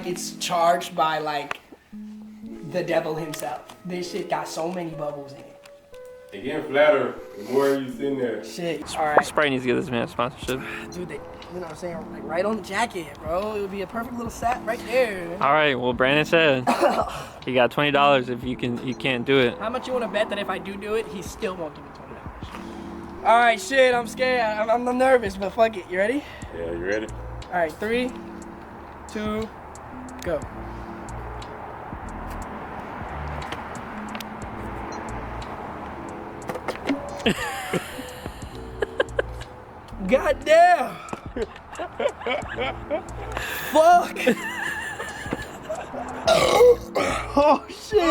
like it's charged by like the devil himself. This shit got so many bubbles in it. They getting flatter the more you sitting there. Shit. All right. Sprite needs to give this man a sponsorship. Dude, you know what I'm saying? Like right on the jacket, bro. It would be a perfect little set right there. All right. Well, Brandon said he got $20 if you can't do it. How much you want to bet that if I do it, he still won't give me $20? All right, shit. I'm scared. I'm nervous, but fuck it. You ready? Yeah, you ready? All right, 3, 2, go. God damn! Fuck! Oh shit!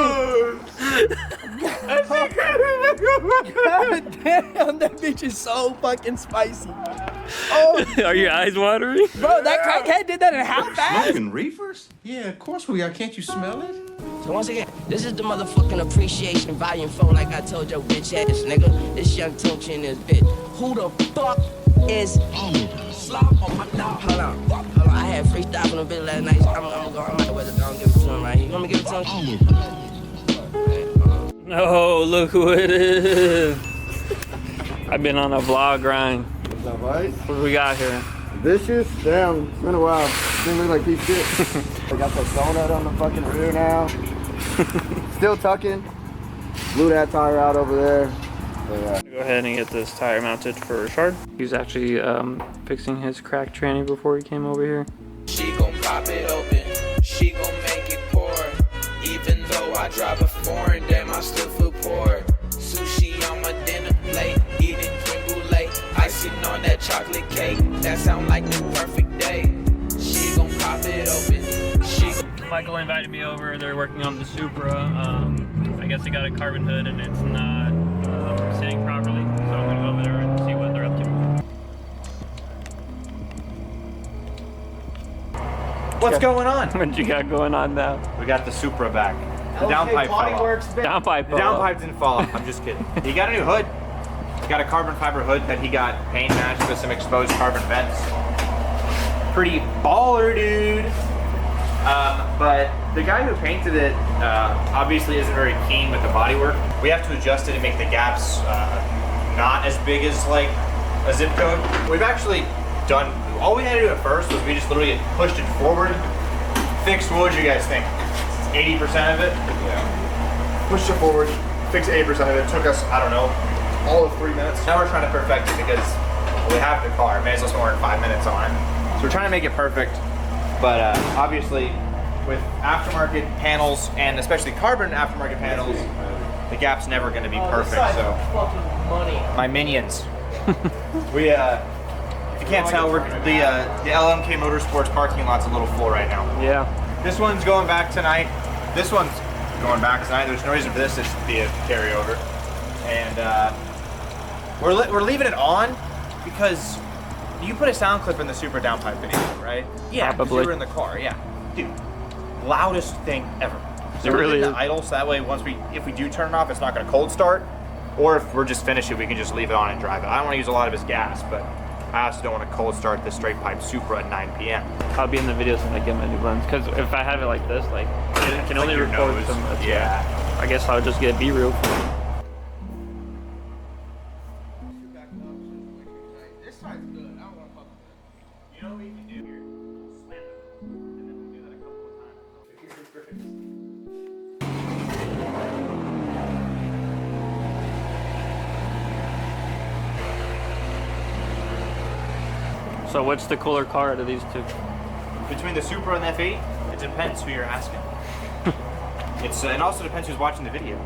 God damn, that bitch is so fucking spicy. Oh, Are your eyes watery? bro, that crackhead did that in how fast? Smoking reefers? Yeah, of course we are. Can't you smell it? So once again, this is the motherfucking appreciation volume 4, like I told your bitch ass nigga. This young Tunch in this bitch. Who the fuck is slop on my dog? Hold on. I had freestyle from the bit last night. I'm gonna go. I might wear the dog. Give it to him right here. You want me to give it to him? Oh, look who it is. I've been on a vlog grind. What's up, boys? What do we got here? Vicious? Damn, it's been a while. Didn't look like piece of shit. I got the donut on the fucking rear now. Still tucking. Blew that tire out over there. So, yeah. Go ahead and get this tire mounted for Richard. He's actually fixing his cracked tranny before he came over here. She gon' pop it open, she gon' make it pour. Even though I drive a foreign, damn, I still feel poor. Sushi on my dinner plate, eating creme brulee, icing on that chocolate cake. That sound like the perfect day. She gon' pop it open. Michael invited me over. They're working on the Supra. I guess they got a carbon hood and it's not sitting properly. So I'm gonna go over there and see what they're up to. What's going on? What you got going on now? We got the Supra back. The downpipe fell off. Downpipe. The downpipe didn't fall off. I'm just kidding. He got a new hood. He got a carbon fiber hood that he got paint matched with some exposed carbon vents. Pretty baller, dude. But the guy who painted it obviously isn't very keen with the bodywork. We have to adjust it and make the gaps not as big as like a zip code. We've actually done, all we had to do at first was we just literally pushed it forward, fixed, what would you guys think? 80% of it? Yeah. Pushed it forward, fixed 80% of it. Took us, I don't know, all of 3 minutes. Now we're trying to perfect it because we have the car. May as well spend more than 5 minutes on it. So we're trying to make it perfect. But obviously, with aftermarket panels, and especially carbon aftermarket panels, the gap's never going to be perfect. So, my minions. We, if you can't tell, we're the LMK Motorsports parking lot's a little full right now. Yeah. This one's going back tonight. This one's going back tonight. There's no reason for this to be a carryover, and we're leaving it on because. You put a sound clip in the Supra downpipe video, right? Yeah, because you were in the car, yeah. Dude, loudest thing ever. So it really is. Idle, so that way if we do turn it off, it's not gonna cold start. Or if we're just finished it, we can just leave it on and drive it. I don't wanna use a lot of his gas, but I also don't wanna cold start the straight pipe Supra at 9 p.m. I'll be in the videos when I get my new lens. Because if I have it like this, like, it can only record some. Yeah. I guess I'll just get B-reel. So what's the cooler car out of these two? Between the Supra and the F80, it depends who you're asking. It also depends who's watching the video.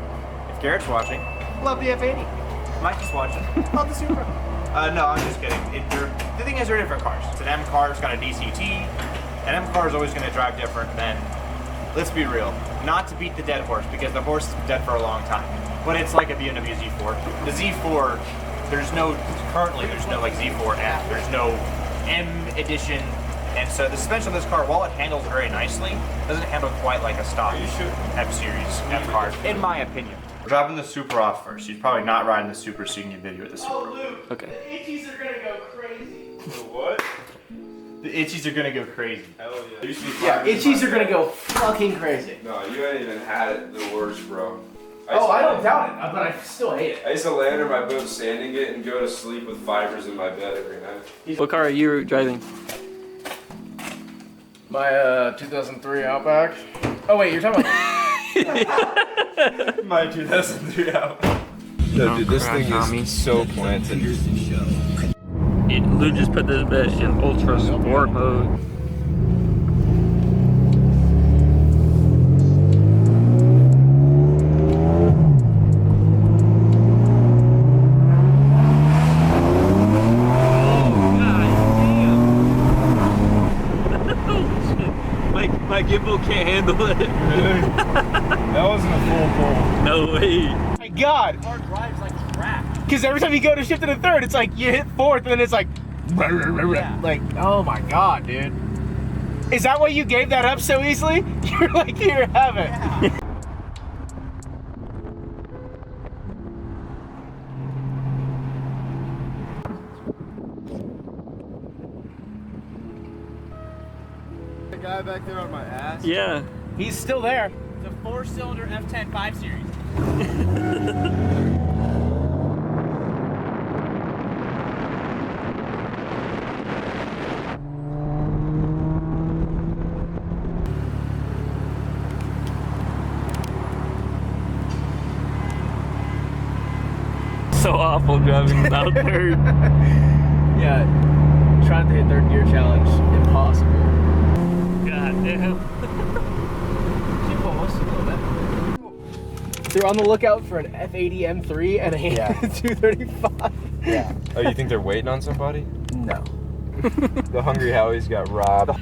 If Garrett's watching, love the F80. Mike is watching, love the Supra. No, I'm just kidding. The thing is, they're different cars. It's an M car, it's got a DCT. An M car is always going to drive different than, let's be real, not to beat the dead horse, because the horse has been dead for a long time. But it's like a BMW Z4. The Z4, currently there's no like Z4 M. There's no M edition. And so the suspension of this car, while it handles very nicely, doesn't handle quite like a stock M-Series M car, in my opinion. We're dropping the Supra off first. She's probably not riding the Supra, so you can get video of the Supra. Oh, Luke. Okay. The itchies are gonna go crazy. The what? The The itchies are gonna go crazy. Hell yeah. There used to be Yeah, fibers in itchies my are gonna bed. go fucking crazy. No, you ain't even had it the worst, bro. Oh, I don't doubt it, but I still hate it. I used to lay under my boat sanding it and go to sleep with fibers in my bed every night. What car are you driving? My 2003 Outback. Oh wait, you're talking about My 2003 out. No, dude, this thing is so planted. Lou just put this bitch in ultra sport mode. My gimbal can't handle it. That wasn't a full pull. No way. My God. Our drive's like crap. Because every time you go to shift to the third, it's like you hit fourth and then it's like, like, oh my God, dude. Is that why you gave that up so easily? You're like, here, have it. Yeah. The guy back there on my ass. Yeah. He's still there. It's a 4-cylinder F10 5 Series. So awful driving without third. Yeah, trying to hit third gear challenge, impossible. God damn. They're on the lookout for an F80 M3 and a 235. Yeah. Oh, you think they're waiting on somebody? No. The Hungry Howie's got robbed.